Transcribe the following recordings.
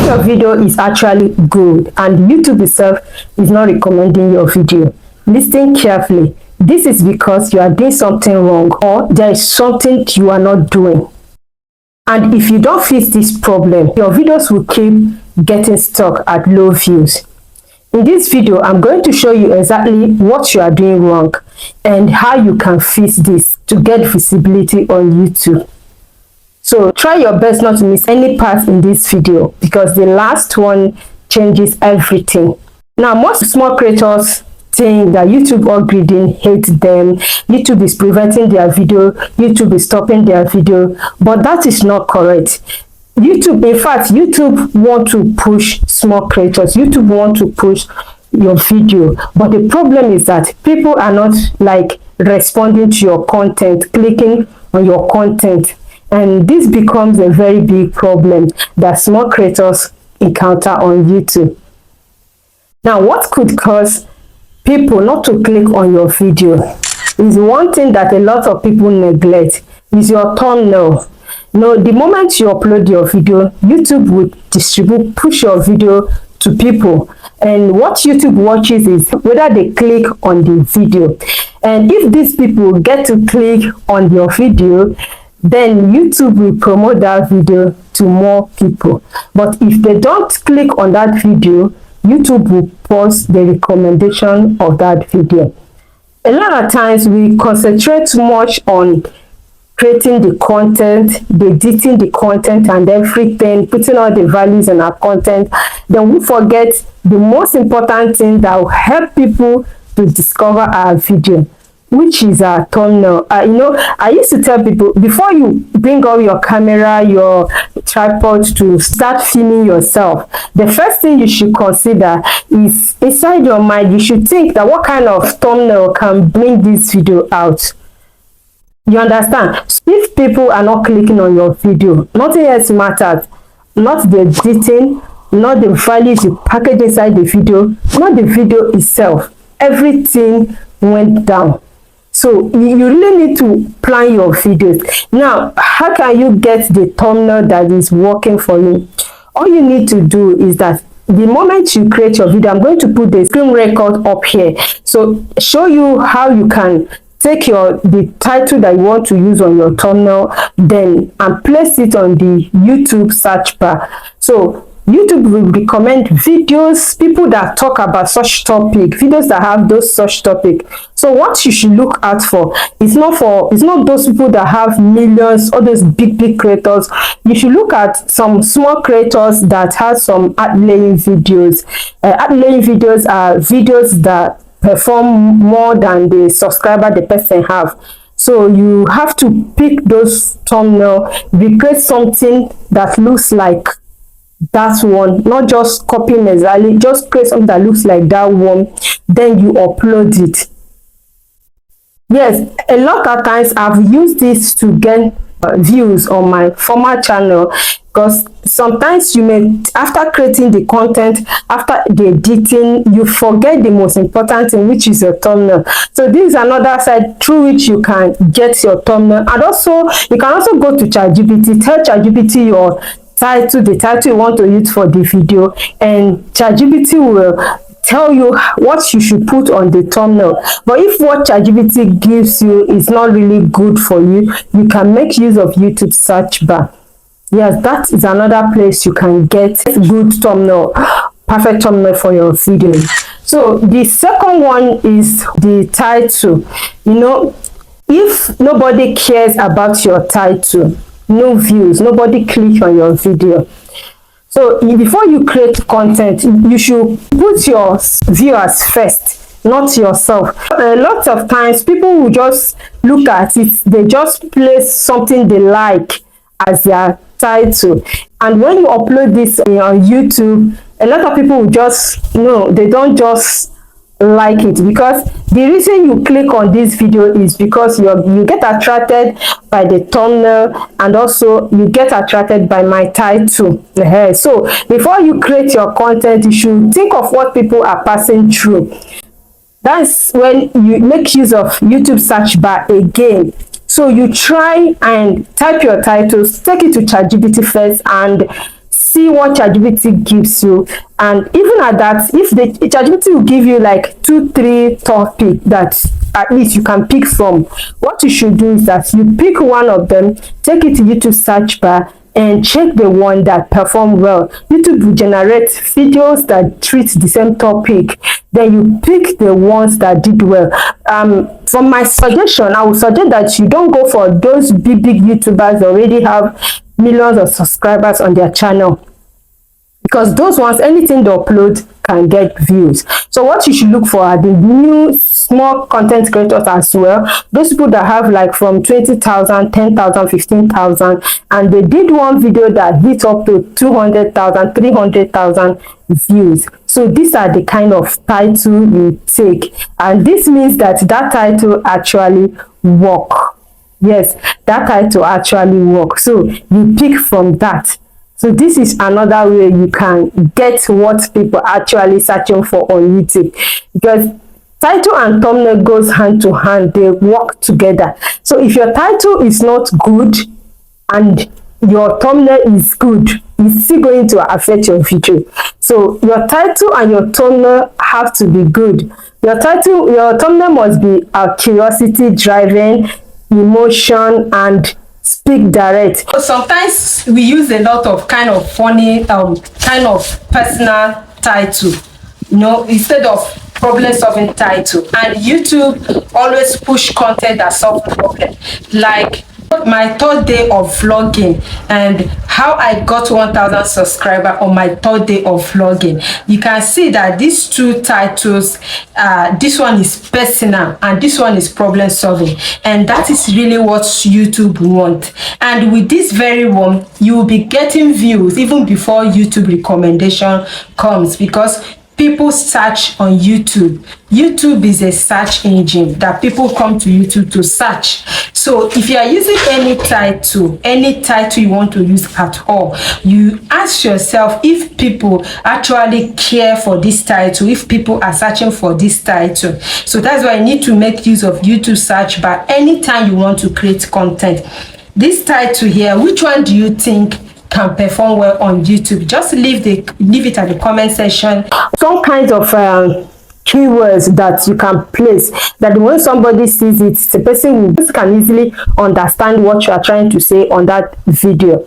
your video is actually good and YouTube itself is not recommending your video, listen carefully. This is because you are doing something wrong or there is something you are not doing. And if you don't fix this problem, your videos will keep getting stuck at low views. In this video, I'm going to show you exactly what you are doing wrong and how you can fix this to get visibility on YouTube. So try your best not to miss any part in this video because the last one changes everything. Now, most small creators think that YouTube algorithm hates them, YouTube is preventing their video, YouTube is stopping their video, but that is not correct. YouTube, in fact, YouTube want to push small creators, YouTube want to push your video, but the problem is that people are not like responding to your content, clicking on your content, and this becomes a very big problem that small creators encounter on YouTube. Now, what could cause people not to click on your video is one thing that a lot of people neglect is your thumbnail. The moment you upload your video, YouTube will push your video to people, and what YouTube watches is whether they click on the video. And if these people get to click on your video, then YouTube will promote that video to more people. But if they don't click on that video, YouTube will pause the recommendation of that video. A lot of times we concentrate too much on creating the content, editing the content and everything, putting all the values in our content. Then we forget the most important thing that will help people to discover our video, which is our thumbnail. I used to tell people, before you bring out your camera, your tripod to start filming yourself, the first thing you should consider is inside your mind, you should think that what kind of thumbnail can bring this video out. You understand? If people are not clicking on your video, nothing else matters. Not the editing, not the values you package inside the video, not the video itself. Everything went down. So you really need to plan your videos. Now, how can you get the thumbnail that is working for you? All you need to do is that the moment you create your video, I'm going to put the screen record up here. So show you how you can take the title that you want to use on your thumbnail, then and place it on the YouTube search bar. So YouTube will recommend videos, people that talk about such topic, videos that have those such topic. So what you should look out for is not those people that have millions, all those big creators. You should look at some small creators that have some ad-laying videos. Ad-laying videos are videos that perform more than the subscriber the person have. So you have to pick those thumbnail, recreate something that looks like that one, not just copy exactly, just create something that looks like that one, then you upload it. Yes, a lot of times I've used this to get views on my former channel, because sometimes you may, after creating the content, after the editing, you forget the most important thing, which is your thumbnail. So this is another side through which you can get your thumbnail. And also you can also go to ChatGPT, tell ChatGPT your title, the title you want to use for the video, and ChatGPT will tell you what you should put on the thumbnail. But if what ChatGPT gives you is not really good for you, you can make use of YouTube search bar. Yes, that is another place you can get good thumbnail, perfect thumbnail for your video. So the second one is the title. If nobody cares about your title, no views, nobody click on your video. So before you create content, you should put your viewers first, not yourself. A lot of times people will just look at it, they just place something they like as their title, and when you upload this on YouTube, a lot of people will just they don't just like it, because the reason you click on this video is because you get attracted by the thumbnail, and also you get attracted by my title. So before you create your content, you should think of what people are passing through. That's when you make use of YouTube search bar again. So you try and type your titles, take it to ChatGPT first, and see what ChatGPT gives you, and even at that, if the ChatGPT will give you like 2-3 topics that at least you can pick from, what you should do is that you pick one of them, take it to YouTube search bar, and check the one that perform well. YouTube will generate videos that treat the same topic. Then you pick the ones that did well. From my suggestion, I would suggest that you don't go for those big YouTubers that already have millions of subscribers on their channel, because those ones, anything they upload can get views. So what you should look for are the new small content creators as well, those people that have like from 20,000, 10,000, 15,000, and they did one video that hit up to 200,000, 300,000 views. So these are the kind of title you take, and this means that that title actually work. Yes, that title actually work. So you pick from that. So this is another way you can get what people actually searching for on YouTube, because title and thumbnail goes hand to hand, they work together. So if your title is not good and your thumbnail is good, it's still going to affect your video. So your title and your thumbnail have to be good. Your thumbnail must be curiosity driven, emotion, and speak direct. So sometimes we use a lot of kind of funny kind of personal title, you know, instead of problem solving title. And YouTube always push content that solve problem, like my 3rd day of vlogging and how I got 1,000 subscribers on my 3rd day of vlogging. You can see that these two titles, this one is personal and this one is problem solving, and that is really what YouTube want. And with this very one, you will be getting views even before YouTube recommendation comes, because people search on YouTube. YouTube is a search engine that people come to YouTube to search. So if you are using any title you want to use at all, you ask yourself if people actually care for this title, if people are searching for this title. So that's why you need to make use of YouTube search bar anytime you want to create content. This title here, which one do you think can perform well on YouTube? Just leave it at the comment section. Some kinds of keywords that you can place, that when somebody sees it, the person can easily understand what you are trying to say on that video.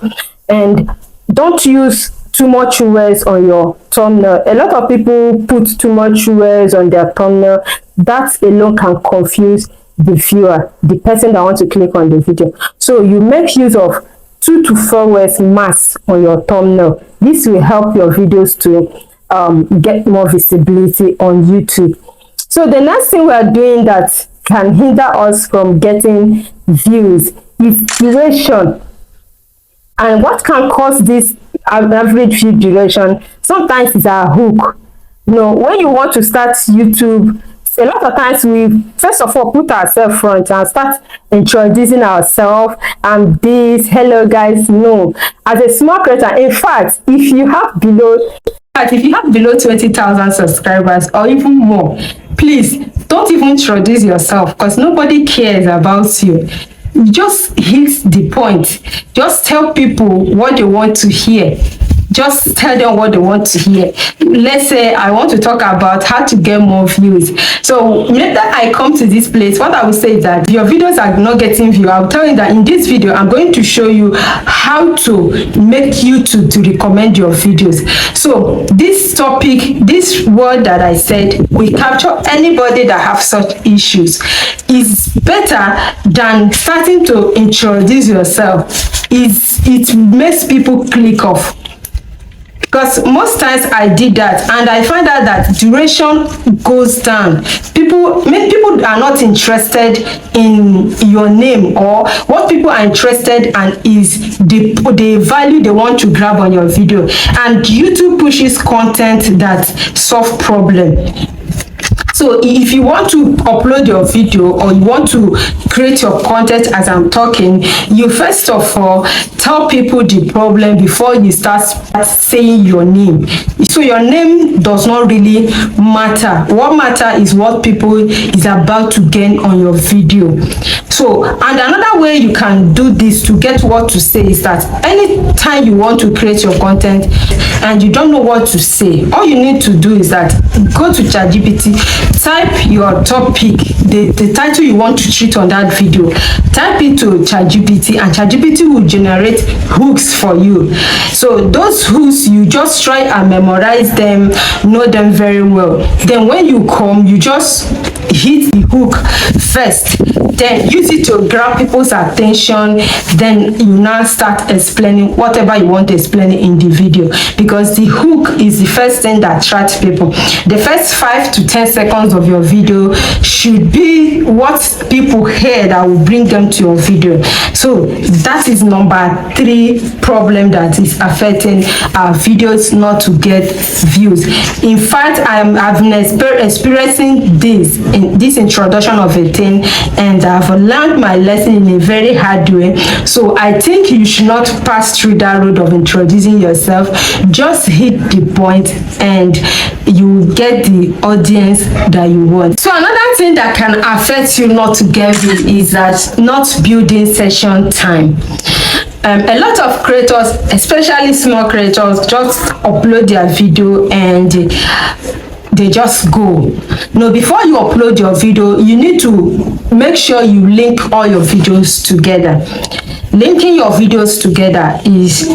And don't use too much words on your thumbnail. A lot of people put too much words on their thumbnail. That alone can confuse the viewer, the person that wants to click on the video. So you make use of 2 to 4 words max on your thumbnail. This will help your videos to get more visibility on YouTube. So the next thing we are doing that can hinder us from getting views is duration. And what can cause this average view duration? Sometimes it's a hook. You know, when you want to start YouTube, a lot of times we first of all put ourselves front and start introducing ourselves and this, hello guys. No, as a small creator, in fact, if you have below 20,000 subscribers or even more, please don't even introduce yourself, because nobody cares about you. Just hit the point. Just tell people what they want to hear. Just tell them what they want to hear. Let's say I want to talk about how to get more views. So later I come to this place, what I will say is that your videos are not getting views. I'll tell you that in this video, I'm going to show you how to make YouTube to recommend your videos. So this topic, this word that I said, we capture anybody that have such issues. Is better than starting to introduce yourself. It makes people click off. Because most times I did that and I find out that duration goes down. People are not interested in your name, or what people are interested in is the value they want to grab on your video. And YouTube pushes content that solve problem. So if you want to upload your video or you want to create your content as I'm talking, you first of all tell people the problem before you start saying your name. So So your name does not really matter. What matter is what people is about to gain on your video. So, and another way you can do this to get what to say is that anytime you want to create your content and you don't know what to say, all you need to do is that go to ChatGPT, type your topic, the title you want to treat on that video, type it to ChatGPT, and ChatGPT will generate hooks for you. So those hooks, you just try and memorize them, know them very well. Then when you come, you just hit the hook first, then use it to grab people's attention. Then you now start explaining whatever you want to explain in the video, because the hook is the first thing that attracts people. The first 5 to 10 seconds of your video should be what people hear that will bring them to your video. So that is number 3 problem that is affecting our videos not to get views. In fact, I've been experiencing this in this introduction of a thing, and I've learned my lesson in a very hard way. So I think you should not pass through that road of introducing yourself. Just hit the point and you get the audience that you want. So another thing that can affect you not to get views is that not building session time. A lot of creators, especially small creators, just upload their video and they just go. No, before you upload your video, you need to make sure you link all your videos together. Linking your videos together is,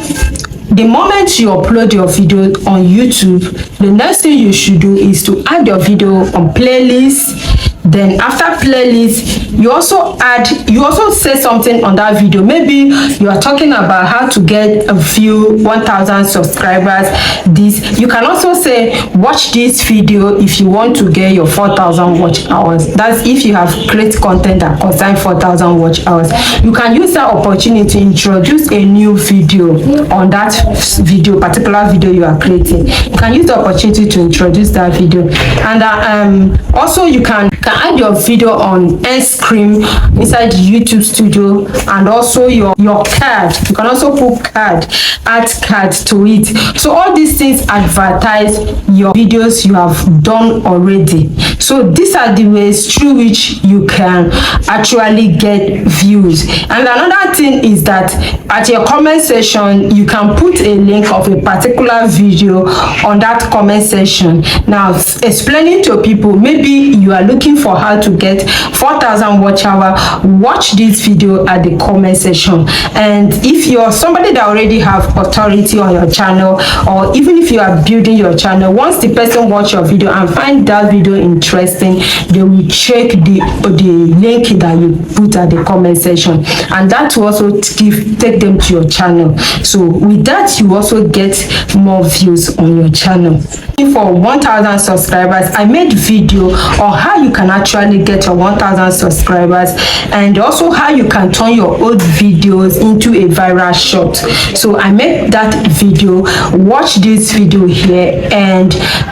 the moment you upload your video on YouTube, the next thing you should do is to add your video on playlist. Then after playlist, you also say something on that video. Maybe you are talking about how to get a few 1,000 subscribers. This you can also say, watch this video if you want to get your 4,000 watch hours. That's if you have great content that concerns 4,000 watch hours. You can use that opportunity to introduce a new video on that particular video you are creating. You can use the opportunity to introduce that video. And also you can add your video on end screen inside YouTube-Do, and also your card. You can also put add card to it. So all these things advertise your videos you have done already. So these are the ways through which you can actually get views. And another thing is that at your comment section, you can put a link of a particular video on that comment section. Now, explaining to people, maybe you are looking for how to get 4,000 watch hour, watch this video at the comment section. And if you're somebody that already have authority on your channel, or even if you are building your channel, once the person watch your video and find that video interesting, they will check the link that you put at the comment section, and that will also take them to your channel. So with that, you also get more views on your channel. For 1,000 subscribers, I made video on how you can actually get your 1,000 subscribers, and also how you can turn your old videos into a viral shot. So I made that video. Watch this video here and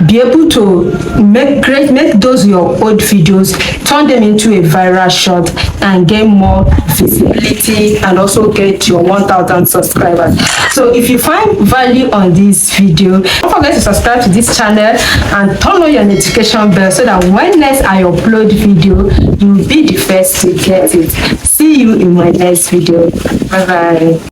be able to make those your old videos, turn them into a viral shot and get more visibility, and also get your 1,000 subscribers. So if you find value on this video, don't forget to subscribe to this channel and turn on your notification bell so that when next I upload video, you will be the first to get it. See you in my next video. Bye bye.